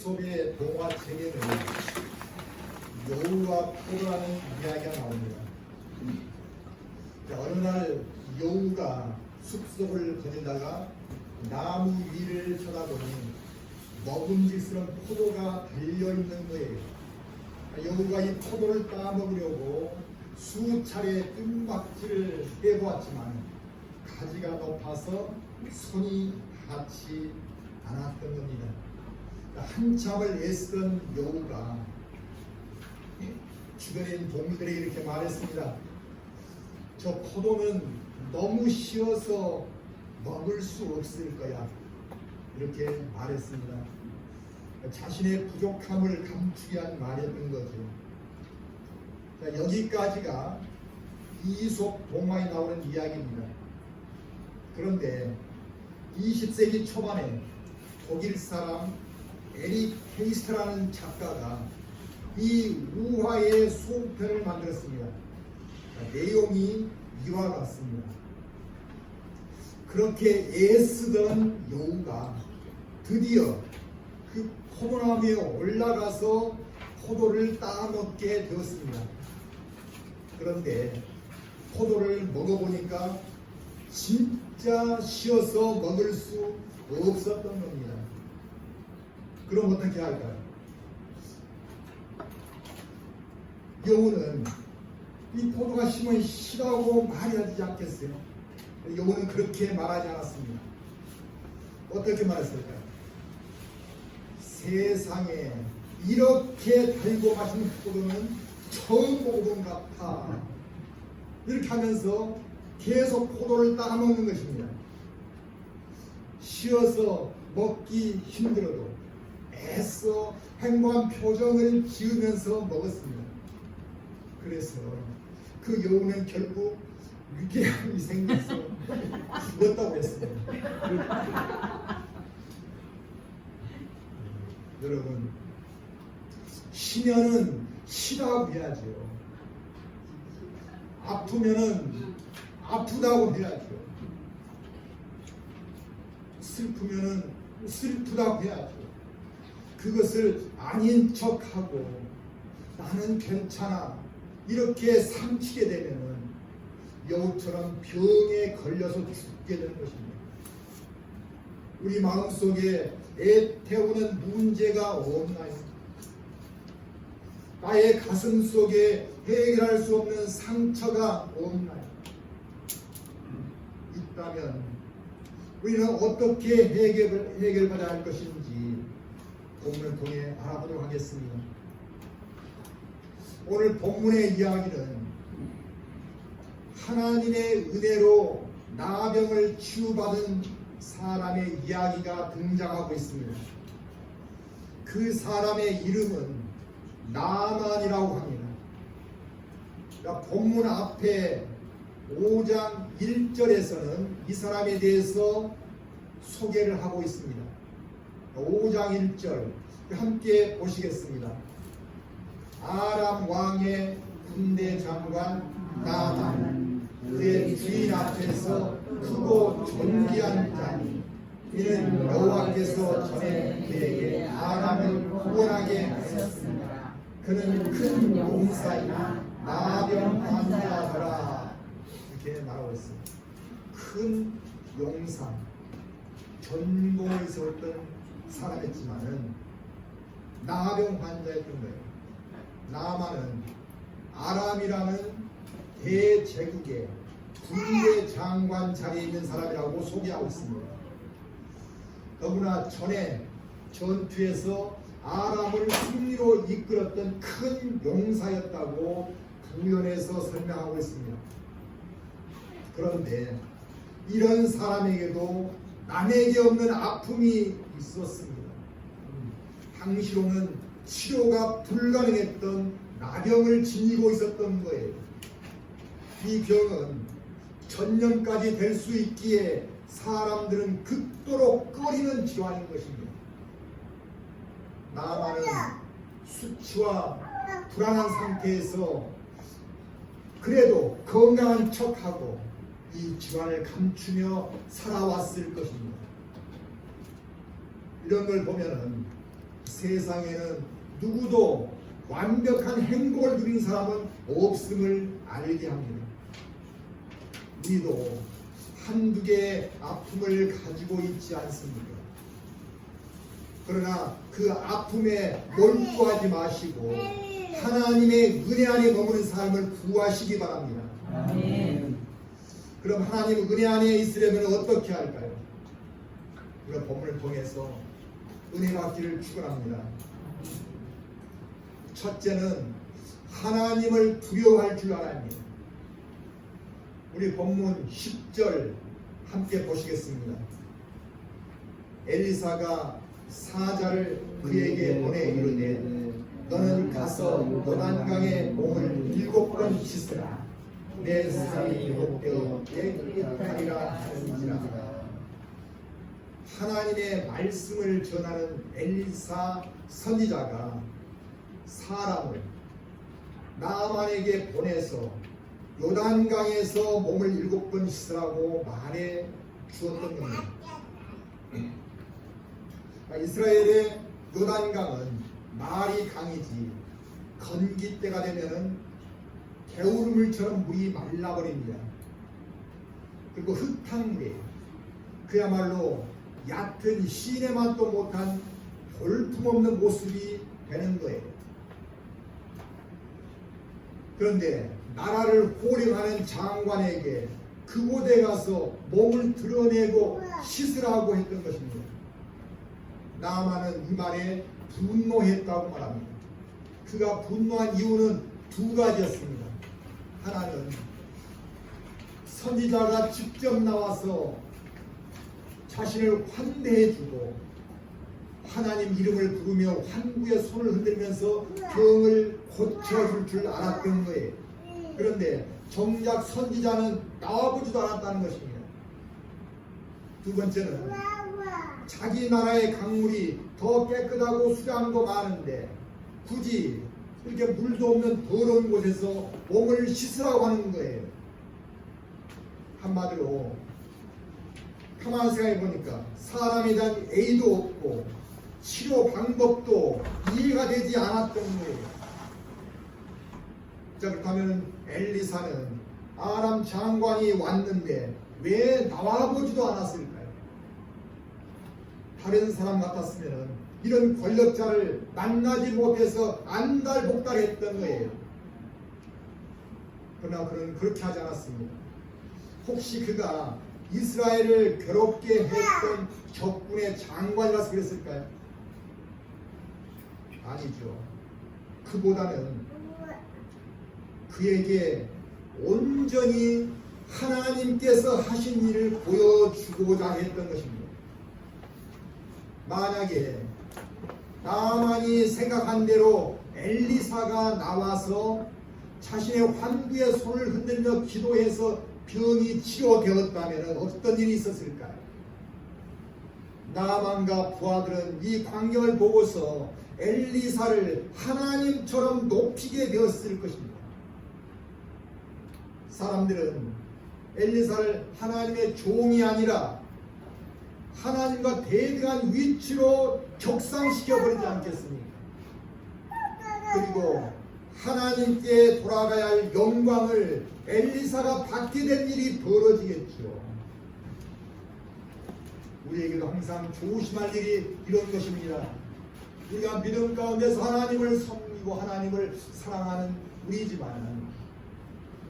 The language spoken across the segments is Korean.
이솝의 동화책에는 여우와 포도라는 이야기가 나옵니다. 어느 날 여우가 숲속을 거닐다가 나무 위를 쳐다보니 먹음직스러운 포도가 달려있는 거예요. 여우가 이 포도를 따먹으려고 수차례 뜸박질을 해보았지만 가지가 높아서 손이 닿지 않았던 겁니다. 한참을 애쓰던 여우가 주변에 있는 동물들에게 이렇게 말했습니다. 저 포도는 너무 쉬어서 먹을 수 없을 거야. 이렇게 말했습니다. 자신의 부족함을 감추기 위한 말이었던 거죠. 자, 여기까지가 이솝 동화에 나오는 이야기입니다. 그런데 20세기 초반에 독일 사람 에릭 헤이스트라는 작가가 이 우화의 수업편을 만들었습니다. 내용이 이와 같습니다. 그렇게 애쓰던 여우가 드디어 그 포도나무에 올라가서 포도를 따먹게 되었습니다. 그런데 포도를 먹어보니까 진짜 쉬어서 먹을 수 없었던 겁니다. 그럼 어떻게 할까요? 여우는 이 포도가 심은 시라고 말하지 않겠어요? 여우는 그렇게 말하지 않았습니다. 어떻게 말했을까요? 세상에 이렇게 달고 마신 포도는 처음 먹어본 것 같아. 이렇게 하면서 계속 포도를 따먹는 것입니다. 쉬어서 먹기 힘들어도 애써 행복한 표정을 지으면서 먹었습니다. 그래서 그 여우는 결국 위궤양이 생겨서 죽었다고 했습니다. 여러분, 쉬면은 쉬라고 해야죠. 아프면은 아프다고 해야죠. 슬프면은 슬프다고 해야죠. 그것을 아닌 척하고 나는 괜찮아 이렇게 삼키게 되면은 여우처럼 병에 걸려서 죽게 되는 것입니다. 우리 마음속에 애태우는 문제가 없나요? 나의 가슴 속에 해결할 수 없는 상처가 없나요? 있다면 우리는 어떻게 해결받아야 할 것인지 본문을 통해 알아보도록 하겠습니다. 오늘 본문의 이야기는 하나님의 은혜로 나병을 치유받은 사람의 이야기가 등장하고 있습니다. 그 사람의 이름은 나만이라고 합니다. 본문 앞에 5장 1절에서는 이 사람에 대해서 소개를 하고 있습니다. 5장 1절 함께 보시겠습니다. 아람 왕의 군대 장관 나만 그의 주인 앞에서 크고 존귀한 자니 이는 여호와께서 전에 그에게 아람을 구원하게 하셨습니다. 그는 큰 용사이나 나병 환자더라. 이렇게 말하고 있습니다. 큰 용사, 전공에 있었던 사람이었지만은 나병 환자였던 거예요. 나만은 아람이라는 대제국의 군대 장관 자리에 있는 사람이라고 소개하고 있습니다. 더구나 전에 전투에서 아람을 승리로 이끌었던 큰 용사였다고 부연해서 설명하고 있습니다. 그런데 이런 사람에게도 남에게 없는 아픔이 있었습니다. 당시로는 치료가 불가능했던 나병을 지니고 있었던 거예요. 이 병은 전염까지 될 수 있기에 사람들은 극도로 꺼리는 질환인 것입니다. 나만은 수치와 불안한 상태에서 그래도 건강한 척하고 이 질환을 감추며 살아왔을 것입니다. 이런 걸 보면은 세상에는 누구도 완벽한 행복을 누린 사람은 없음을 알게 합니다. 우리도 한두 개의 아픔을 가지고 있지 않습니까? 그러나 그 아픔에 몰두하지 마시고 하나님의 은혜 안에 머무는 삶을 구하시기 바랍니다. 아멘. 그럼 하나님 은혜 안에 있으려면 어떻게 할까요? 우리가 본문을 통해서 은혜 받기를 축원합니다. 첫째는 하나님을 두려워할 줄 알아야 합니다. 우리 본문 10절 함께 보시겠습니다. 엘리사가 사자를 그에게 보내 이르되 너는 가서 요단강에 몸을 7번 씻으라. 내 살이 회복되어 깨끗하리라 하는지라. 하나님의 말씀을 전하는 엘리사 선지자가 사람을 나아만에게 보내서 요단강에서 몸을 7번 씻으라고 말해 주었던 겁니다. 이스라엘의 요단강은 말이 강이지 건기 때가 되면은 개울물처럼 물이 말라버립니다. 그리고 흙탕물이에요. 그야말로 얕은 시내 맛도 못한 볼품없는 모습이 되는 거예요. 그런데 나라를 호령하는 장관에게 그곳에 가서 몸을 드러내고 씻으라고 했던 것입니다. 나아만은 이 말에 분노했다고 말합니다. 그가 분노한 이유는 두 가지였습니다. 하나는 선지자가 직접 나와서 자신을 환대해주고 하나님 이름을 부르며 환구의 손을 흔들면서 병을 고쳐줄 줄 알았던 거예요. 그런데 정작 선지자는 나와보지도 않았다는 것입니다. 두 번째는 자기 나라의 강물이 더 깨끗하고 수량도 많은데 굳이 이렇게 물도 없는 더러운 곳에서 몸을 씻으라고 하는 거예요. 한마디로 가만히 생각해 보니까 사람에 대한 애도 없고 치료 방법도 이해가 되지 않았던 거예요. 자, 그렇다면 엘리사는 아람 장관이 왔는데 왜 나와보지도 않았을까요? 다른 사람 같았으면 이런 권력자를 만나지 못해서 안달복달했던 거예요. 그러나 그는 그렇게 하지 않았습니다. 혹시 그가 이스라엘을 괴롭게 했던 적군의 장관이라서 그랬을까요? 아니죠. 그보다는 그에게 온전히 하나님께서 하신 일을 보여주고자 했던 것입니다. 만약에 나만이 생각한 대로 엘리사가 나와서 자신의 환구의 손을 흔들며 기도해서 병이 치료되었다면 어떤 일이 있었을까요? 나만과 부하들은 이 광경을 보고서 엘리사를 하나님처럼 높이게 되었을 것입니다. 사람들은 엘리사를 하나님의 종이 아니라 하나님과 대등한 위치로 격상시켜버리지 않겠습니까? 그리고 하나님께 돌아가야 할 영광을 엘리사가 받게 된 일이 벌어지겠죠. 우리에게도 항상 조심할 일이 이런 것입니다. 우리가 믿음 가운데서 하나님을 섬기고 하나님을 사랑하는 우리지만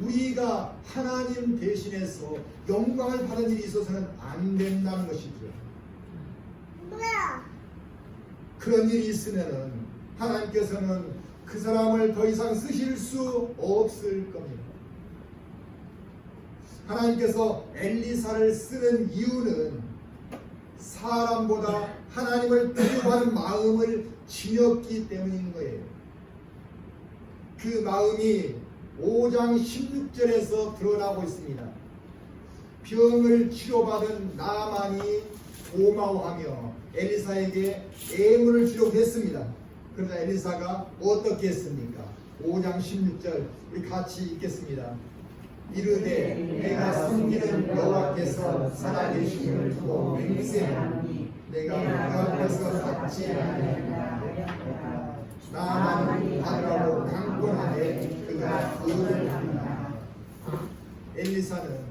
우리가 하나님 대신해서 영광을 받은 일이 있어서는 안 된다는 것이죠. 그런 일이 있으면 하나님께서는 그 사람을 더 이상 쓰실 수 없을 겁니다. 하나님께서 엘리사를 쓰는 이유는 사람보다 하나님을 두려워하는 마음을 지녔기 때문인 거예요. 그 마음이 5장 16절에서 드러나고 있습니다. 병을 치료받은 나만이 고마워하며 엘리사에게 예물을 주려고 했습니다. 그러자 엘리사가 어떻게 했습니까? 5장 16절 우리 같이 읽겠습니다. 이르되 내가 섬기는 여호와께서 살아계심을 두고 맹세하노니 내가 그 앞에서 닫지 아니하리라. 나만이 받으라고 강권하되 그가 의를 한다. 엘리사는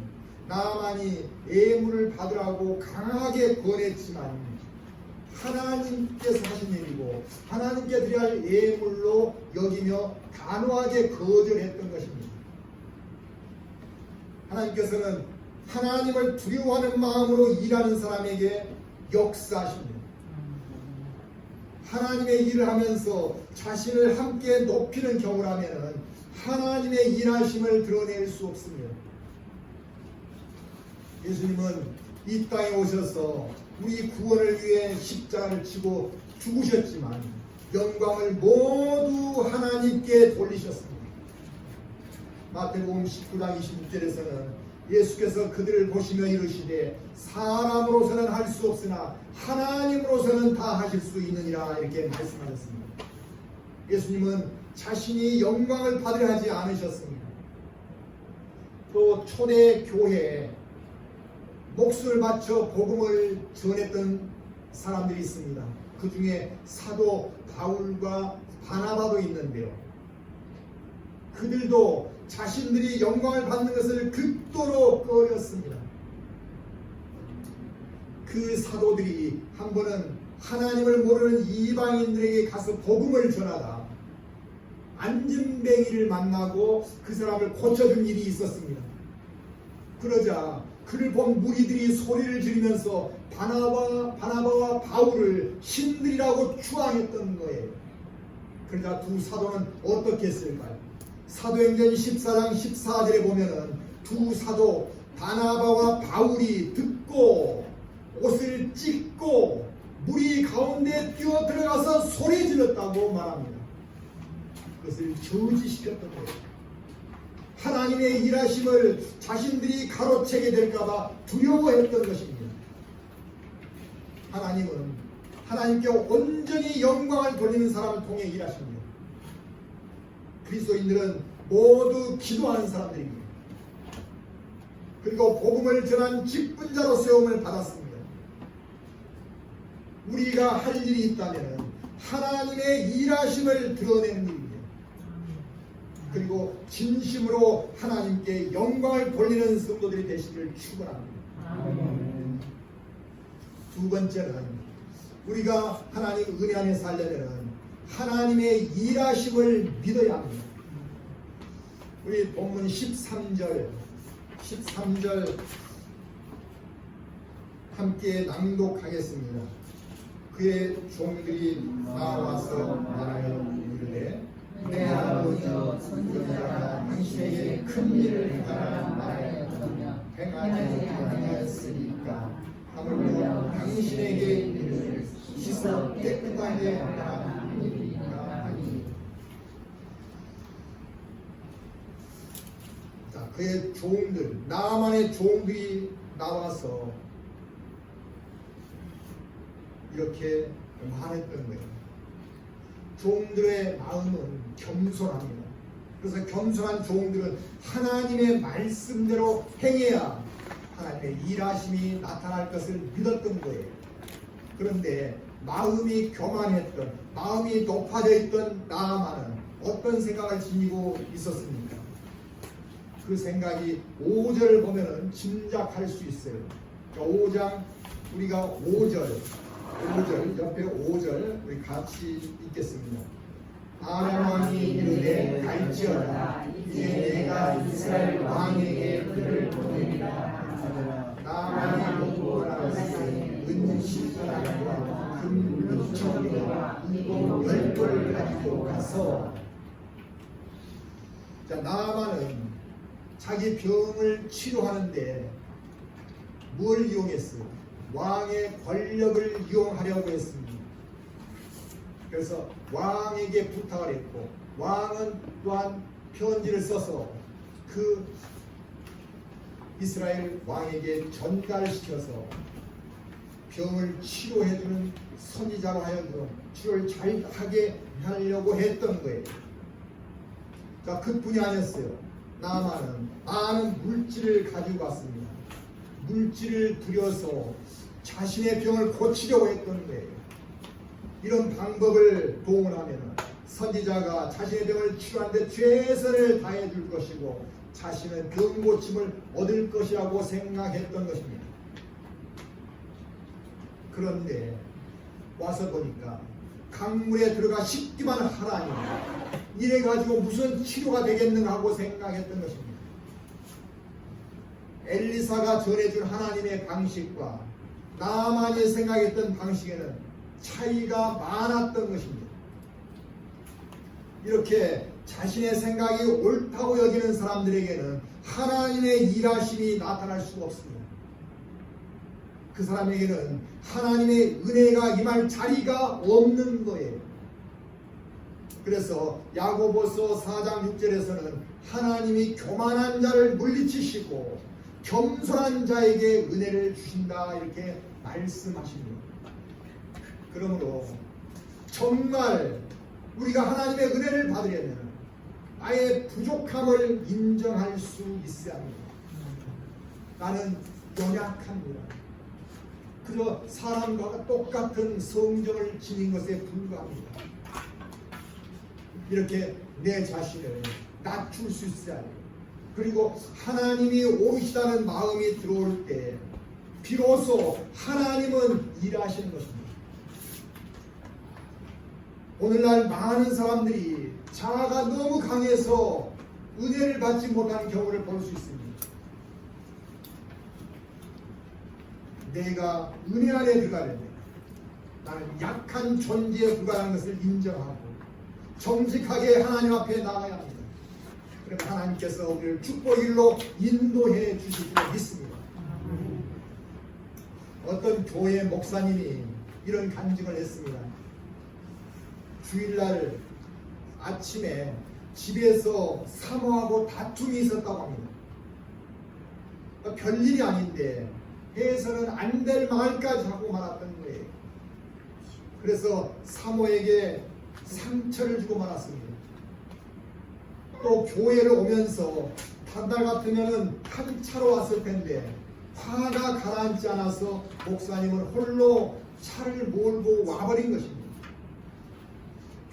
나만이 예물을 받으라고 강하게 권했지만 하나님께서 하신 일이고 하나님께 드려야 할 예물로 여기며 단호하게 거절했던 것입니다. 하나님께서는 하나님을 두려워하는 마음으로 일하는 사람에게 역사하십니다. 하나님의 일을 하면서 자신을 함께 높이는 경우라면 하나님의 일하심을 드러낼 수 없습니다. 예수님은 이 땅에 오셔서 우리 구원을 위해 십자가를 치고 죽으셨지만 영광을 모두 하나님께 돌리셨습니다. 마태복음 19장 26절에서는 예수께서 그들을 보시며 이르시되 사람으로서는 할 수 없으나 하나님으로서는 다 하실 수 있느니라 이렇게 말씀하셨습니다. 예수님은 자신이 영광을 받으려 하지 않으셨습니다. 또 초대 교회에 목숨을 바쳐 복음을 전했던 사람들이 있습니다. 그 중에 사도 바울과 바나바도 있는데요. 그들도 자신들이 영광을 받는 것을 극도로 꺼렸습니다. 그 사도들이 한 번은 하나님을 모르는 이방인들에게 가서 복음을 전하다 안진뱅이를 만나고 그 사람을 고쳐준 일이 있었습니다. 그러자 그를 본 무리들이 소리를 지르면서 바나바와 바울을 신들이라고 추앙했던 거예요. 그러자 두 사도는 어떻게 했을까요? 사도행전 14장 14절에 보면은 두 사도 바나바와 바울이 듣고 옷을 찢고 무리 가운데 뛰어 들어가서 소리 질렀다고 말합니다. 그것을 저지시켰던 거예요. 하나님의 일하심을 자신들이 가로채게 될까봐 두려워했던 것입니다. 하나님은 하나님께 온전히 영광을 돌리는 사람을 통해 일하십니다. 그리스도인들은 모두 기도하는 사람들입니다. 그리고 복음을 전한 직분자로 세움을 받았습니다. 우리가 할 일이 있다면 하나님의 일하심을 드러내는 일입니다. 그리고 진심으로 하나님께 영광을 돌리는 성도들이 되시기를 축원합니다. 두 번째는 우리가 하나님 은혜 안에 살려면 하나님의 일하심을 믿어야 합니다. 우리 본문 13절 함께 낭독하겠습니다. 그의 종들이 나와서 말하여 이르되 내 아버지여 선지자가 당신에게 큰 일을 행하라 말하였으며 행하지 아니하였으니까 하물며 당신에게 이르되 씻어 깨끗하게 하라 하니. 자, 그의 종들 나만의 종들이 나와서 이렇게 말했던 거예요. 종들의 마음은 겸손합니다. 그래서 겸손한 종들은 하나님의 말씀대로 행해야 하나님의 일하심이 나타날 것을 믿었던 거예요. 그런데 마음이 교만했던, 마음이 높아져 있던 나아만은 어떤 생각을 지니고 있었습니까? 그 생각이 5절을 보면은 짐작할 수 있어요. 5장 우리가 5절 옆에 5절 우리 같이 읽겠습니다. 아람 왕이 이르되 갈지어다 이제 내가 이스라엘 왕에게 그를 보내리라. 나만이 원하세 은실사람과 금루청과 이고 10벌을 가지고 가서. 자, 나만은 자기 병을 치료하는데 뭘 이용했어요? 왕의 권력을 이용하려고 했습니다. 그래서 왕에게 부탁을 했고 왕은 또한 편지를 써서 그 이스라엘 왕에게 전달시켜서 병을 치료해주는 선지자로 하여금 치료를 잘 하게 하려고 했던 거예요. 자, 그뿐이 아니었어요. 나만은 많은 물질을 가지고 왔습니다. 물질을 들여서 자신의 병을 고치려고 했던 거예요. 이런 방법을 동원하면 선지자가 자신의 병을 치료하는데 최선을 다해 줄 것이고 자신은 병 고침을 얻을 것이라고 생각했던 것입니다. 그런데 와서 보니까 강물에 들어가 식기만 하라니 이래가지고 무슨 치료가 되겠는가 하고 생각했던 것입니다. 엘리사가 전해준 하나님의 방식과 나만이 생각했던 방식에는 차이가 많았던 것입니다. 이렇게 자신의 생각이 옳다고 여기는 사람들에게는 하나님의 일하심이 나타날 수가 없습니다. 그 사람에게는 하나님의 은혜가 임할 자리가 없는 거예요. 그래서 야고보서 4장 6절에서는 하나님이 교만한 자를 물리치시고 겸손한 자에게 은혜를 주신다 이렇게 말씀하십니다. 그러므로 정말 우리가 하나님의 은혜를 받으려면 나의 부족함을 인정할 수 있어야 합니다. 나는 연약합니다. 그저 사람과 똑같은 성정을 지닌 것에 불과합니다. 이렇게 내 자신을 낮출 수 있어야 해요. 그리고 하나님이 오시다는 마음이 들어올 때 비로소 하나님은 일하시는 것입니다. 오늘날 많은 사람들이 자아가 너무 강해서 은혜를 받지 못하는 경우를 볼 수 있습니다. 내가 은혜 안에 들어가려면 나는 약한 존재에 불과한 것을 인정하고 정직하게 하나님 앞에 나가야 합니다. 그러면 하나님께서 우리를 축복의 길로 인도해 주실 줄 믿습니다. 어떤 교회 목사님이 이런 간증을 했습니다. 주일날 아침에 집에서 사모하고 다툼이 있었다고 합니다. 별일이 아닌데 해서는 안 될 말까지 하고 말았던 거예요. 그래서 사모에게 상처를 주고 말았습니다. 또 교회를 오면서 다른 날 같으면은 한 차로 왔을 텐데 화가 가라앉지 않아서 목사님은 홀로 차를 몰고 와버린 것입니다.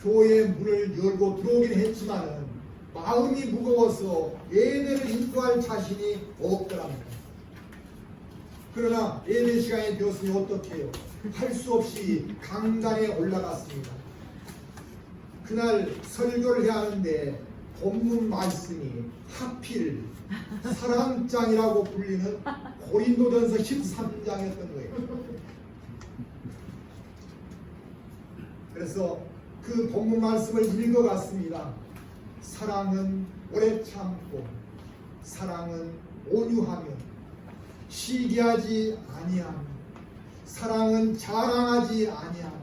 교회 문을 열고 들어오긴 했지만 마음이 무거워서 예배를 인도할 자신이 없더랍니다. 그러나 예배 시간이 되었으니 어떻게 해요? 할 수 없이 강단에 올라갔습니다. 그날 설교를 해야 하는데 본문 말씀이 하필 사랑장이라고 불리는 고린도전서 13장이었던 거예요. 그래서 그 본문 말씀을 읽어갔습니다. 사랑은 오래 참고 사랑은 온유하며 시기하지 아니하며 사랑은 자랑하지 아니하며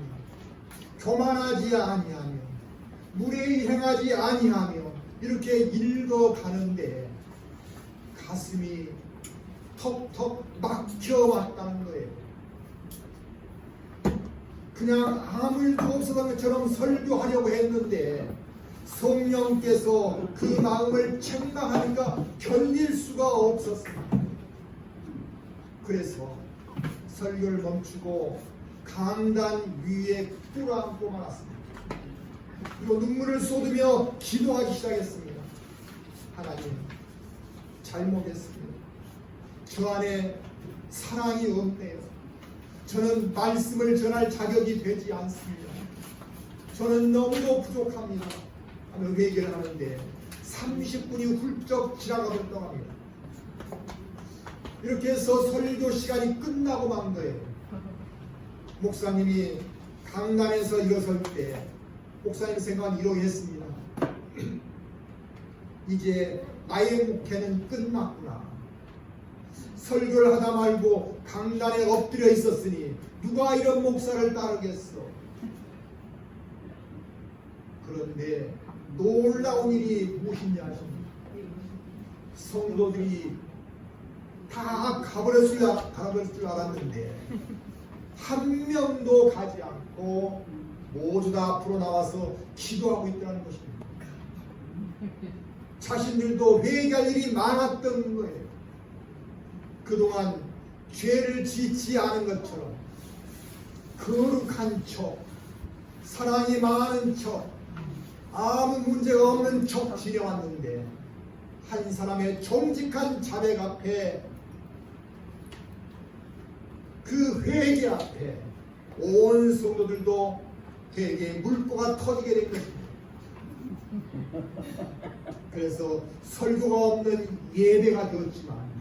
교만하지 아니하며 무례히 행하지 아니하며 이렇게 읽어가는데 가슴이 턱턱 막혀왔다는 거예요. 그냥 아무 일도 없었던 것처럼 설교하려고 했는데 성령께서 그 마음을 책망하니까 견딜 수가 없었습니다. 그래서 설교를 멈추고 강단 위에 꿇어앉고 말았습니다. 그리고 눈물을 쏟으며 기도하기 시작했습니다. 하나님, 잘못했습니다. 저 안에 사랑이 없네요. 저는 말씀을 전할 자격이 되지 않습니다. 저는 너무도 부족합니다. 하며 회개를 하는데 30분이 훌쩍 지나가버렸다고 합니다. 이렇게 해서 설교 시간이 끝나고 만 거예요. 목사님이 강단에서 일어설 때 목사님 생각은 이러게 했습니다. 이제 나의 목회는 끝났구나. 설교를 하다 말고 강단에 엎드려 있었으니 누가 이런 목사를 따르겠어. 그런데 놀라운 일이 무엇이냐 하십니까? 성도들이 다 가버렸을 줄 알았는데 한 명도 가지 않고 모두 다 앞으로 나와서 기도하고 있다는 것입니다. 자신들도 회개할 일이 많았던 거예요. 그동안 죄를 짓지 않은 것처럼 거룩한 척, 사랑이 많은 척, 아무 문제가 없는 척 지내왔는데 한 사람의 정직한 자백 앞에, 그 회개 앞에 온 성도들도 회개의 물꼬가 터지게 된 것입니다. 그래서 설교가 없는 예배가 되었지만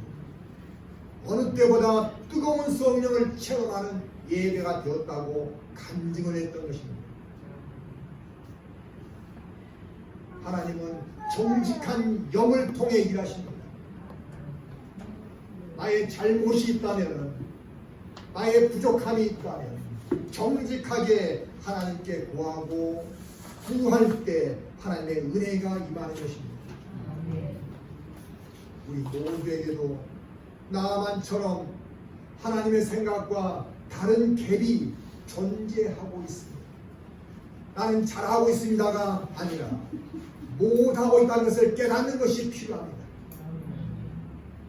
어느 때보다 뜨거운 성령을 체험하는 예배가 되었다고 간증을 했던 것입니다. 하나님은 정직한 영을 통해 일하십니다. 나의 잘못이 있다면, 나의 부족함이 있다면 정직하게 하나님께 구하고 구할 때 하나님의 은혜가 임하는 것입니다. 우리 모두에게도 나만처럼 하나님의 생각과 다른 갭이 존재하고 있습니다. 나는 잘하고 있습니다가 아니라 못하고 있다는 것을 깨닫는 것이 필요합니다.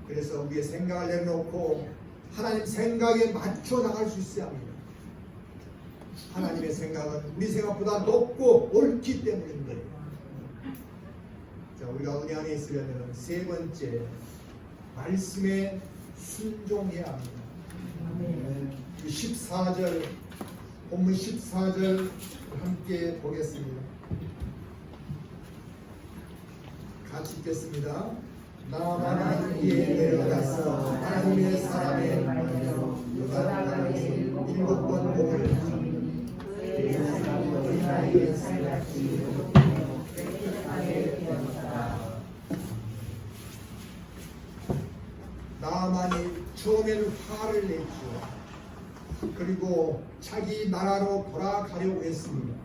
그래서 우리의 생각을 내려놓고 하나님 생각에 맞춰 나갈 수 있어야 합니다. 하나님의 생각은 우리 생각보다 높고 옳기 때문인데, 자, 우리가 은혜 안에 있으려면 세 번째, 말씀에 순종해야 합니다. 14절, 본문 14절 함께 보겠습니다. 같이 읽겠습니다. 나만 이에 내려가서 하나님의 사람의 말대로 요단강을 7번 몸을 나만이 처음에는 화를 냈죠. 그리고 자기 나라로 돌아가려고 했습니다.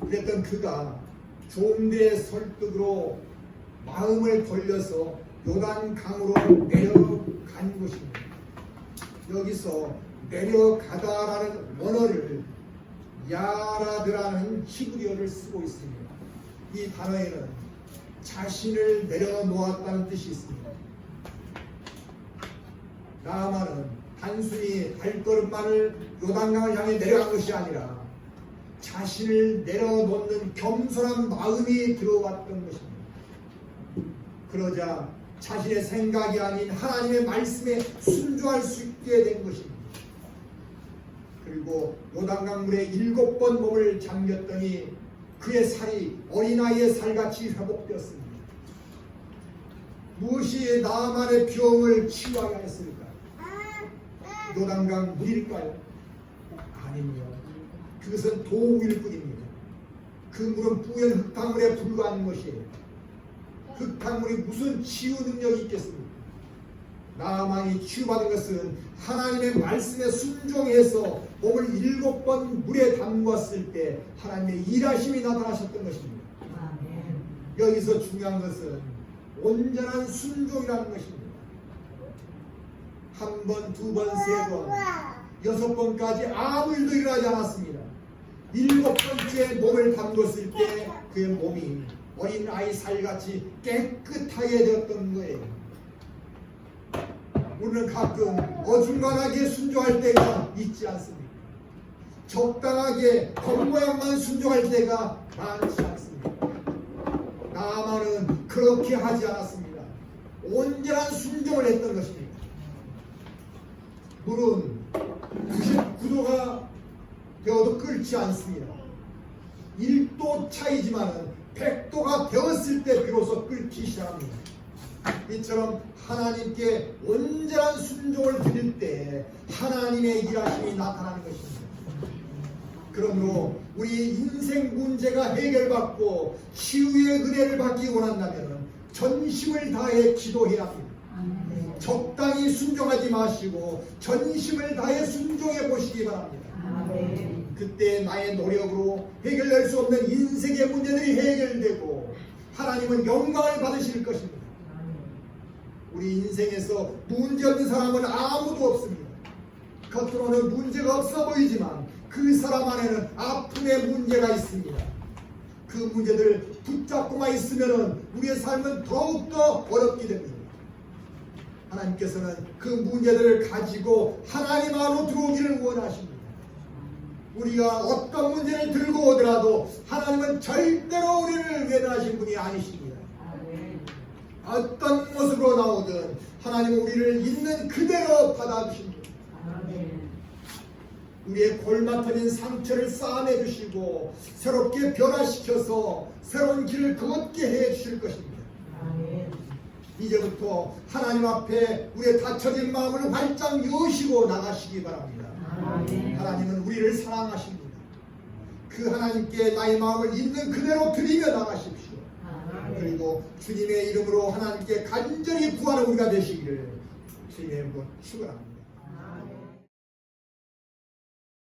그랬던 그가 종대의 설득으로 마음을 돌려서 요단강으로 내려간 것입니다. 여기서 내려가다라는 원어를 야라드라는 히브리어를 쓰고 있습니다. 이 단어에는 자신을 내려놓았다는 뜻이 있습니다. 나아만은 단순히 발걸음만을 요단강을 향해 내려간 것이 아니라 자신을 내려놓는 겸손한 마음이 들어왔던 것입니다. 그러자 자신의 생각이 아닌 하나님의 말씀에 순종할 수 있게 된 것입니다. 그리고 요단강 물에 7번 몸을 잠겼더니 그의 살이 어린아이의 살같이 회복되었습니다. 무엇이 나만의 병을 치유하게 했을까? 요단강 물일까요? 아닙니다. 그것은 도구일 뿐입니다. 그 물은 뿌연 흙탕물에 불과한 것이에요. 흙탕물이 무슨 치유 능력이 있겠습니까? 나만이 치유받은 것은 하나님의 말씀에 순종해서 몸을 7번 물에 담궜을 때 하나님의 일하심이 나타나셨던 것입니다. 여기서 중요한 것은 온전한 순종이라는 것입니다. 1번, 2번, 3번, 6번까지 아무 일도 일어나지 않았습니다. 7번째 몸을 담궜을 때 그의 몸이 어린 아이 살같이 깨끗하게 되었던 거예요. 우리는 가끔 어중간하게 순종할 때가 있지 않습니까? 적당하게 겉모양만 순종할 때가 많지 않습니다. 나만은 그렇게 하지 않았습니다. 온전한 순종을 했던 것입니다. 물은 99도가 되어도 끓지 않습니다. 1도 차이지만 100도가 되었을 때 비로소 끓기 시작합니다. 이처럼 하나님께 온전한 순종을 드릴 때 하나님의 일하심이 나타나는 것입니다. 그러므로 우리 인생 문제가 해결받고 치유의 은혜를 받기 원한다면 전심을 다해 기도해야 합니다. 적당히 순종하지 마시고 전심을 다해 순종해 보시기 바랍니다. 그때 나의 노력으로 해결될 수 없는 인생의 문제들이 해결되고 하나님은 영광을 받으실 것입니다. 우리 인생에서 문제 없는 사람은 아무도 없습니다. 겉으로는 문제가 없어 보이지만 그 사람 안에는 아픔의 문제가 있습니다. 그 문제들을 붙잡고만 있으면 우리의 삶은 더욱더 어렵게 됩니다. 하나님께서는 그 문제들을 가지고 하나님 안으로 들어오기를 원하십니다. 우리가 어떤 문제를 들고 오더라도 하나님은 절대로 우리를 외면하신 분이 아니십니다. 어떤 모습으로 나오든 하나님은 우리를 있는 그대로 받아주십니다. 우리의 골마 터진 상처를 싸매 주시고 새롭게 변화시켜서 새로운 길을 걷게 해 주실 것입니다. 이제부터 하나님 앞에 우리의 닫혀진 마음을 활짝 여시고 나가시기 바랍니다. 하나님은 우리를 사랑하십니다. 그 하나님께 나의 마음을 있는 그대로 드리며 나가십시오. 그리고 주님의 이름으로 하나님께 간절히 구하는 우리가 되시기를 주님의 이름으로 축원합니다.